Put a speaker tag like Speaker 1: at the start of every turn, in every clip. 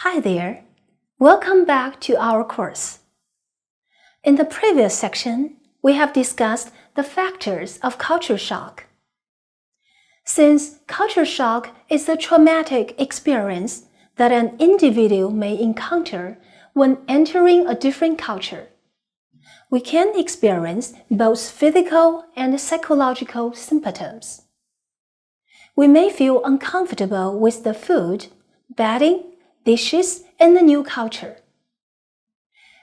Speaker 1: Hi there! Welcome back to our course. In the previous section, we have discussed the factors of culture shock. Since culture shock is a traumatic experience that an individual may encounter when entering a different culture, we can experience both physical and psychological symptoms. We may feel uncomfortable with the food, bedding, dishes, and the new culture.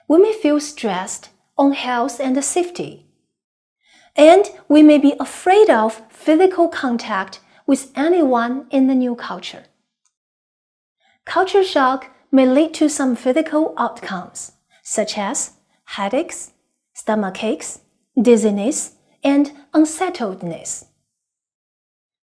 Speaker 1: We may feel stressed on health and safety. And we may be afraid of physical contact with anyone in the new culture. Culture shock may lead to some physical outcomes, such as headaches, stomachaches, dizziness, and unsettledness.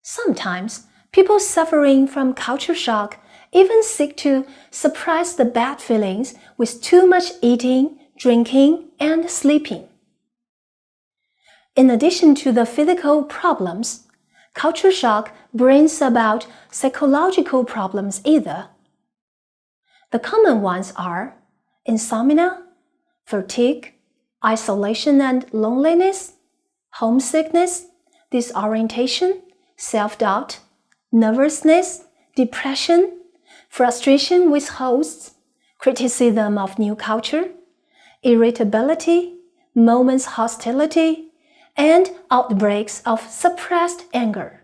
Speaker 1: Sometimes, people suffering from culture shock even seek to suppress the bad feelings with too much eating, drinking, and sleeping. In addition to the physical problems, culture shock brings about psychological problems either. The common ones are insomnia, fatigue, isolation and loneliness, homesickness, disorientation, self-doubt, nervousness, depression, frustration with hosts, criticism of new culture, irritability, moments hostility, and outbreaks of suppressed anger.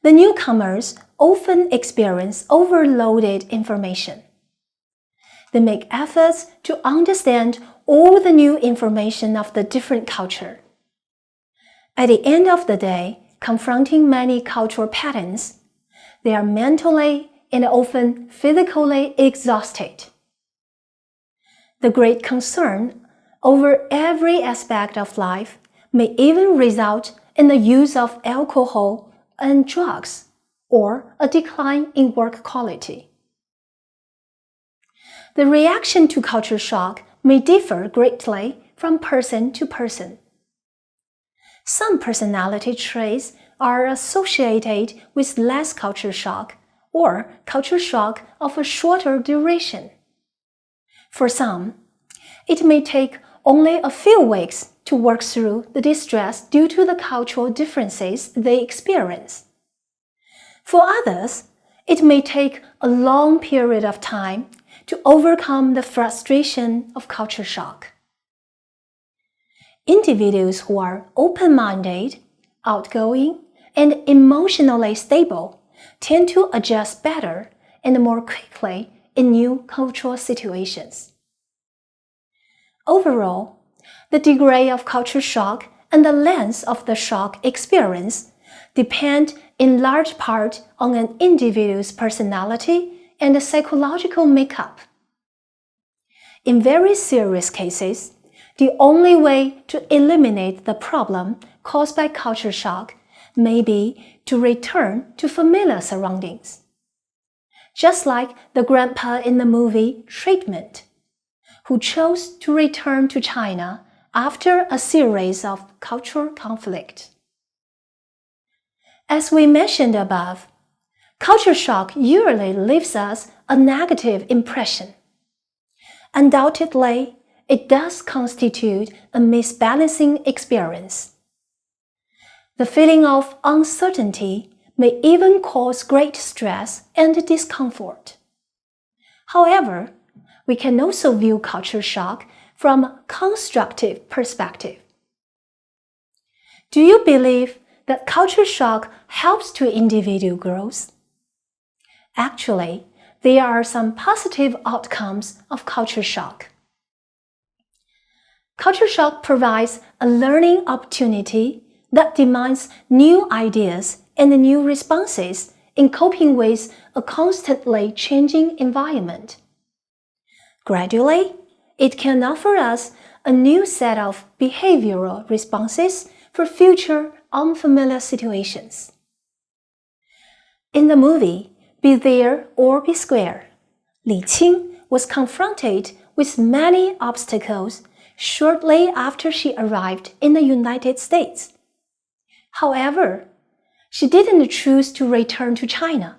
Speaker 1: The newcomers often experience overloaded information. They make efforts to understand all the new information of the different culture. At the end of the day, confronting many cultural patterns, they are mentally and often physically exhausted. The great concern over every aspect of life may even result in the use of alcohol and drugs or a decline in work quality. The reaction to culture shock may differ greatly from person to person. Some personality traits are associated with less culture shock or culture shock of a shorter duration. For some, it may take only a few weeks to work through the distress due to the cultural differences they experience. For others, it may take a long period of time to overcome the frustration of culture shock. Individuals who are open-minded, outgoing, and emotionally stable tend to adjust better and more quickly in new cultural situations. Overall, the degree of culture shock and the length of the shock experience depend in large part on an individual's personality and psychological makeup. In very serious cases, the only way to eliminate the problem caused by culture shock may be to return to familiar surroundings. Just like the grandpa in the movie Treatment, who chose to return to China after a series of cultural conflicts. As we mentioned above, culture shock usually leaves us a negative impression. Undoubtedly, it does constitute a misbalancing experience. The feeling of uncertainty may even cause great stress and discomfort. However, we can also view culture shock from a constructive perspective. Do you believe that culture shock helps to individual growth? Actually, there are some positive outcomes of culture shock. Culture shock provides a learning opportunity that demands new ideas and new responses in coping with a constantly changing environment. Gradually, it can offer us a new set of behavioral responses for future unfamiliar situations. In the movie Be There or Be Square, Li Qing was confronted with many obstacles shortly after she arrived in the United States. However, she didn't choose to return to China.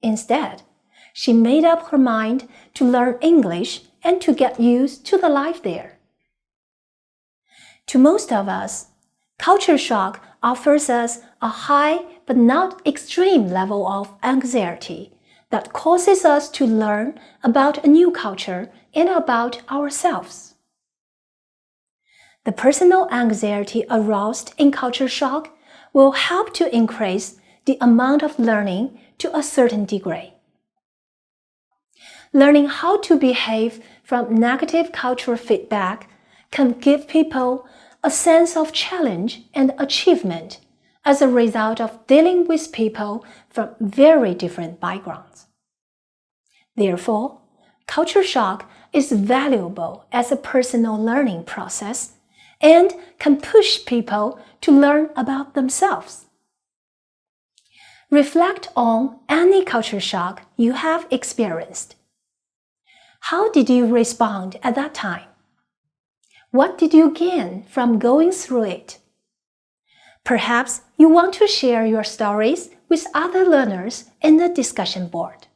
Speaker 1: Instead, she made up her mind to learn English and to get used to the life there. To most of us, culture shock offers us a high but not extreme level of anxiety that causes us to learn about a new culture and about ourselves. The personal anxiety aroused in culture shock will help to increase the amount of learning to a certain degree. Learning how to behave from negative cultural feedback can give people a sense of challenge and achievement as a result of dealing with people from very different backgrounds. Therefore, culture shock is valuable as a personal learning process and can push people to learn about themselves. Reflect on any culture shock you have experienced. How did you respond at that time? What did you gain from going through it? Perhaps you want to share your stories with other learners in the discussion board.